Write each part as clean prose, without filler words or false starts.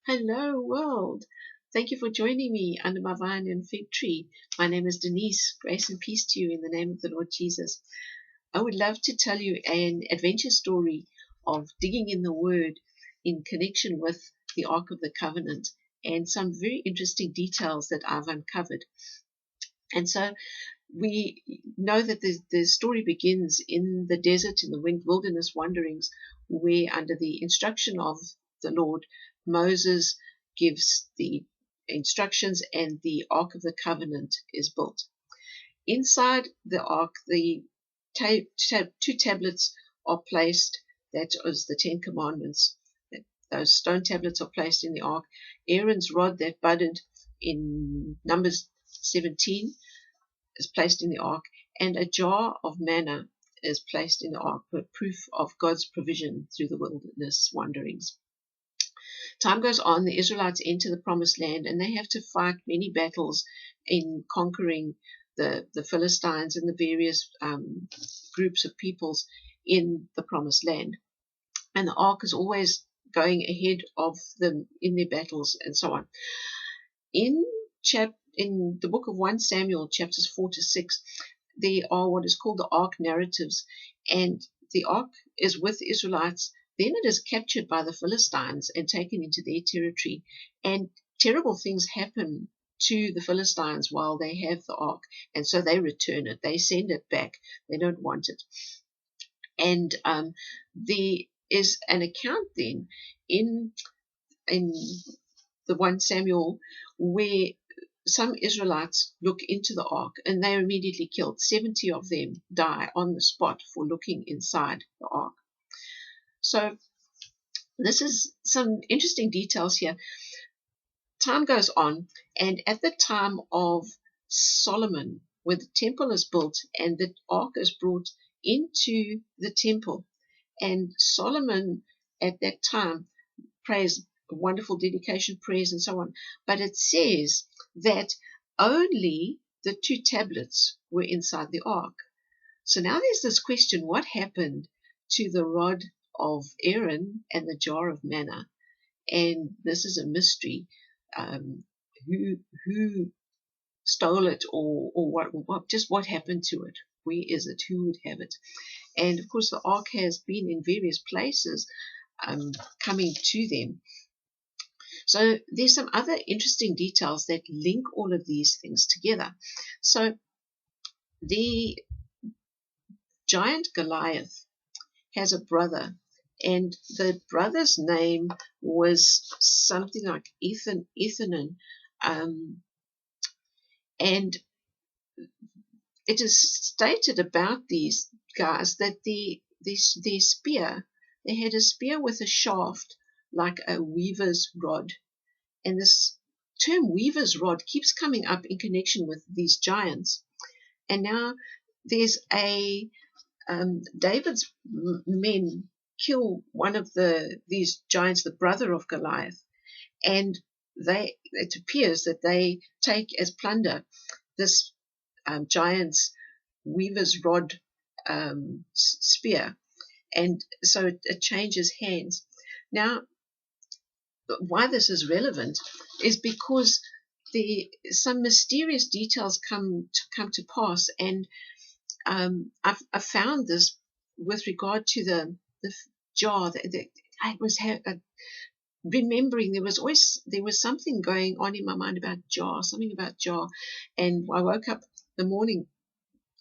Hello, world. Thank you for joining me under my vine and fig tree. My name is Denise. Grace and peace to you in the name of the Lord Jesus. I would love to tell you an adventure story of digging in the Word in connection with the Ark of the Covenant and some very interesting details that I've uncovered. And so we know that the story begins in the desert, in the wilderness wanderings, where under the instruction of the Lord, Moses gives the instructions and the Ark of the Covenant is built. Inside the Ark, the two tablets are placed. That is the Ten Commandments. Those stone tablets are placed in the Ark. Aaron's rod that budded in Numbers 17 is placed in the ark, and a jar of manna is placed in the ark, for proof of God's provision through the wilderness wanderings. Time goes on, the Israelites enter the promised land, and they have to fight many battles in conquering the Philistines and the various groups of peoples in the promised land. And the ark is always going ahead of them in their battles and so on. In the book of 1 Samuel, chapters 4 to 6, there are what is called the Ark narratives, and the Ark is with the Israelites. Then it is captured by the Philistines and taken into their territory, and terrible things happen to the Philistines while they have the Ark, and so they return it. They send it back. They don't want it. And there is an account then in the 1 Samuel where some Israelites look into the ark and they are immediately killed. 70 of them die on the spot for looking inside the ark. So this is some interesting details here. Time goes on, and at the time of Solomon, where the temple is built and the ark is brought into the temple, and Solomon at that time prays wonderful dedication prayers and so on. But it says that only the two tablets were inside the ark. So now there's this question, what happened to the rod of Aaron and the jar of manna? And this is a mystery. Who stole it, or what happened to it? Where is it? Who would have it? And of course the ark has been in various places coming to them. So there's some other interesting details that link all of these things together. So the giant Goliath has a brother, and the brother's name was something like Ethanan, and it is stated about these guys that their spear, they had a spear with a shaft like a weaver's rod. And this term weaver's rod keeps coming up in connection with these giants. And now there's David's men kill one of these giants, the brother of Goliath, and it appears that they take as plunder this giant's weaver's rod spear, and so it changes hands. Now, why this is relevant is because some mysterious details come to pass, and I've found this with regard to the jar. I was remembering there was something going on in my mind about something about jar, and I woke up the morning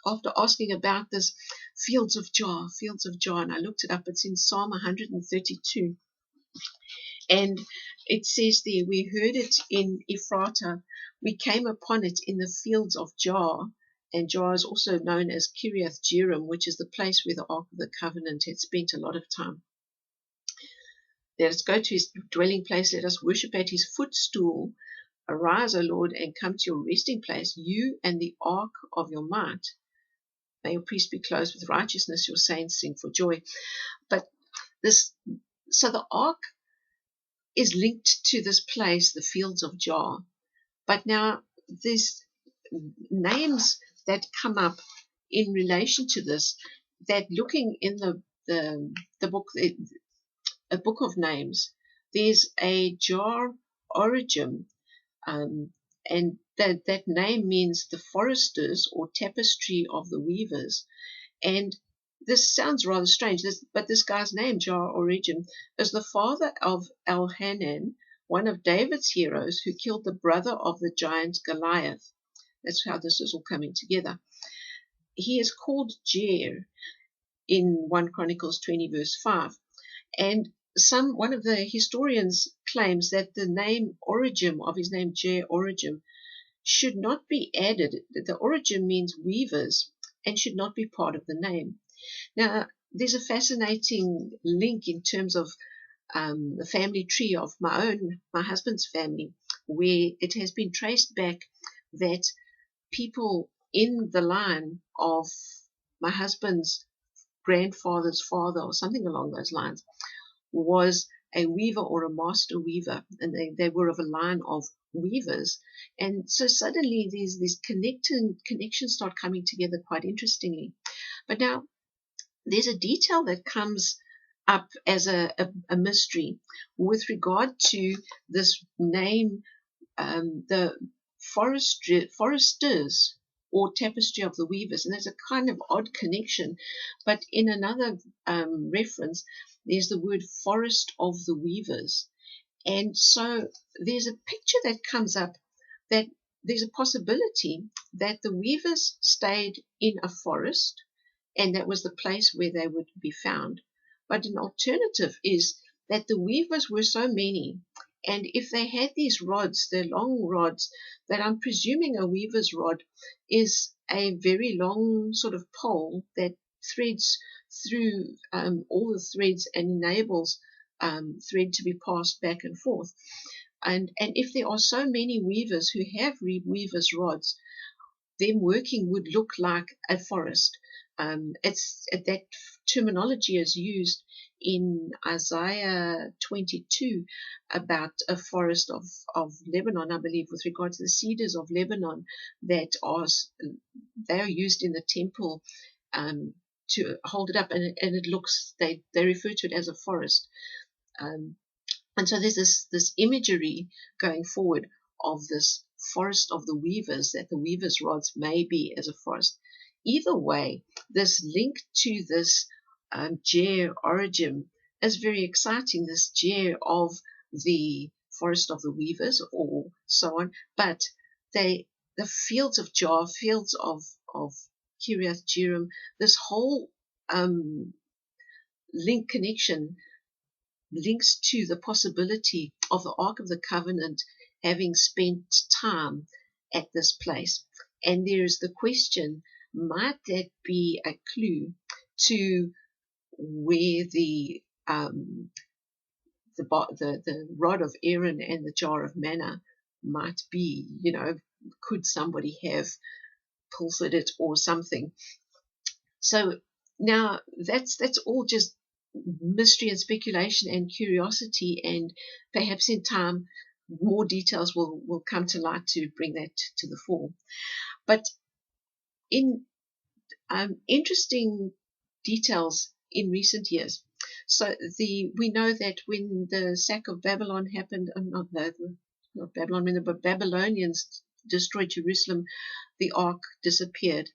after asking about this fields of jar, and I looked it up. It's in Psalm 132. And it says there, we heard it in Ephrata, we came upon it in the fields of Jar, and Jar is also known as Kiriath Jearim, which is the place where the Ark of the Covenant had spent a lot of time. Let us go to his dwelling place, let us worship at his footstool. Arise, O Lord, and come to your resting place, you and the ark of your might. May your priests be clothed with righteousness, your saints sing for joy. So the ark is linked to this place, the fields of Jar. But now there's names that come up in relation to this, that looking in the book, a book of names, there's a jar origin, and that name means the foresters or tapestry of the weavers. And this sounds rather strange, but this guy's name, Jar Origin, is the father of Elhanan, one of David's heroes who killed the brother of the giant Goliath. That's how this is all coming together. He is called Jer in 1 Chronicles 20 verse 5. And one of the historians claims that the name origin of his name, Jer Origin, should not be added. The origin means weavers and should not be part of the name. Now, there's a fascinating link in terms of the family tree of my husband's family, where it has been traced back that people in the line of my husband's grandfather's father, or something along those lines, was a weaver or a master weaver, and they were of a line of weavers. And so suddenly these connections start coming together quite interestingly. But now there's a detail that comes up as a mystery with regard to this name, the foresters or tapestry of the weavers. And there's a kind of odd connection, but in another reference, there's the word forest of the weavers. And so there's a picture that comes up that there's a possibility that the weavers stayed in a forest and that was the place where they would be found. But an alternative is that the weavers were so many, and if they had these rods, they're long rods, that I'm presuming a weaver's rod is a very long sort of pole that threads through all the threads and enables thread to be passed back and forth. And if there are so many weavers who have weavers' rods, them working would look like a forest. That terminology is used in Isaiah 22 about a forest of Lebanon, I believe, with regard to the cedars of Lebanon that they are used in the temple to hold it up, and it looks, they refer to it as a forest. And so there's this imagery going forward of this forest of the weavers, that the weavers' rods may be as a forest. Either way, this link to this Jer origin is very exciting, this Jer of the forest of the weavers or so on. But the fields of Jar, fields of Kiriath Jearim, this whole connection links to the possibility of the Ark of the Covenant having spent time at this place. And there is the question, might that be a clue to where the rod of Aaron and the jar of manna might be? You know, could somebody have pilfered it or something? So now that's all just mystery and speculation and curiosity, and perhaps in time more details will come to light to bring that to the fore. But in interesting details in recent years, so we know that when the sack of Babylon happened, not Babylon, when the Babylonians destroyed Jerusalem, the ark disappeared,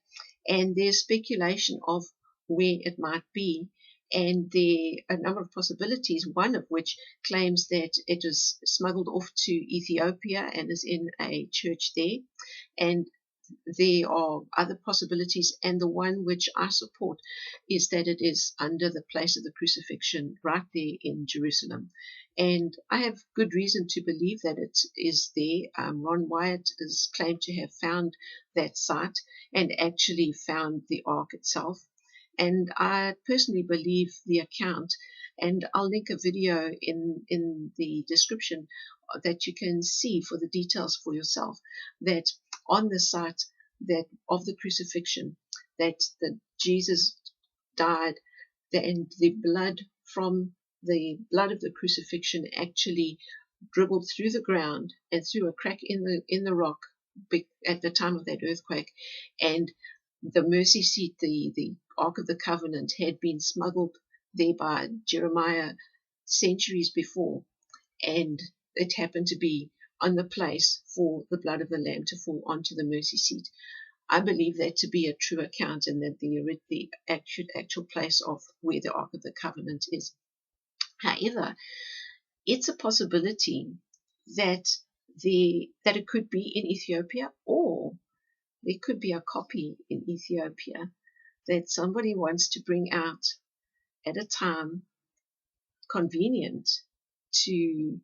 and there's speculation of where it might be. And there are a number of possibilities, one of which claims that it was smuggled off to Ethiopia and is in a church there. And there are other possibilities, and the one which I support is that it is under the place of the crucifixion right there in Jerusalem. And I have good reason to believe that it is there. Ron Wyatt is claimed to have found that site and actually found the ark itself. And I personally believe the account, and I'll link a video in the description that you can see for the details for yourself, that on the site that of the crucifixion, that Jesus died, and the blood from the blood of the crucifixion actually dribbled through the ground and through a crack in the rock at the time of that earthquake, and the mercy seat, the Ark of the Covenant, had been smuggled there by Jeremiah centuries before. and it happened to be on the place for the blood of the Lamb to fall onto the mercy seat. I believe that to be a true account, and that the actual place of where the Ark of the Covenant is. However, it's a possibility that that it could be in Ethiopia, or there could be a copy in Ethiopia that somebody wants to bring out at a time convenient to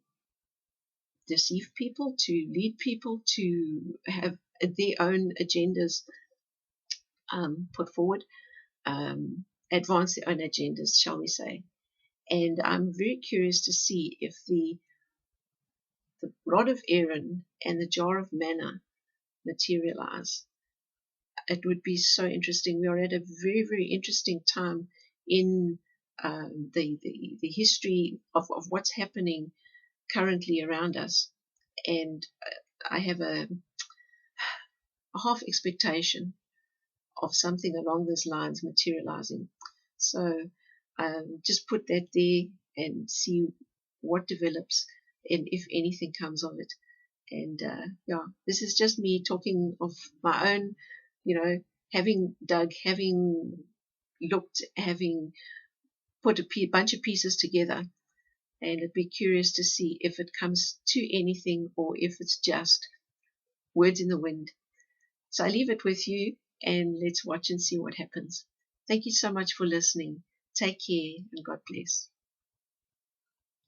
deceive people, to lead people, to have their own agendas put forward, advance their own agendas, shall we say. And I'm very curious to see if the rod of Aaron and the jar of manna materialize. It would be so interesting. We are at a very, very interesting time in the history of what's happening currently around us. And I have a half expectation of something along those lines materializing. So just put that there and see what develops and if anything comes of it. And yeah, this is just me talking of my own, having dug, having looked, having put a bunch of pieces together. And I'd be curious to see if it comes to anything or if it's just words in the wind. So I leave it with you, and let's watch and see what happens. Thank you so much for listening. Take care and God bless.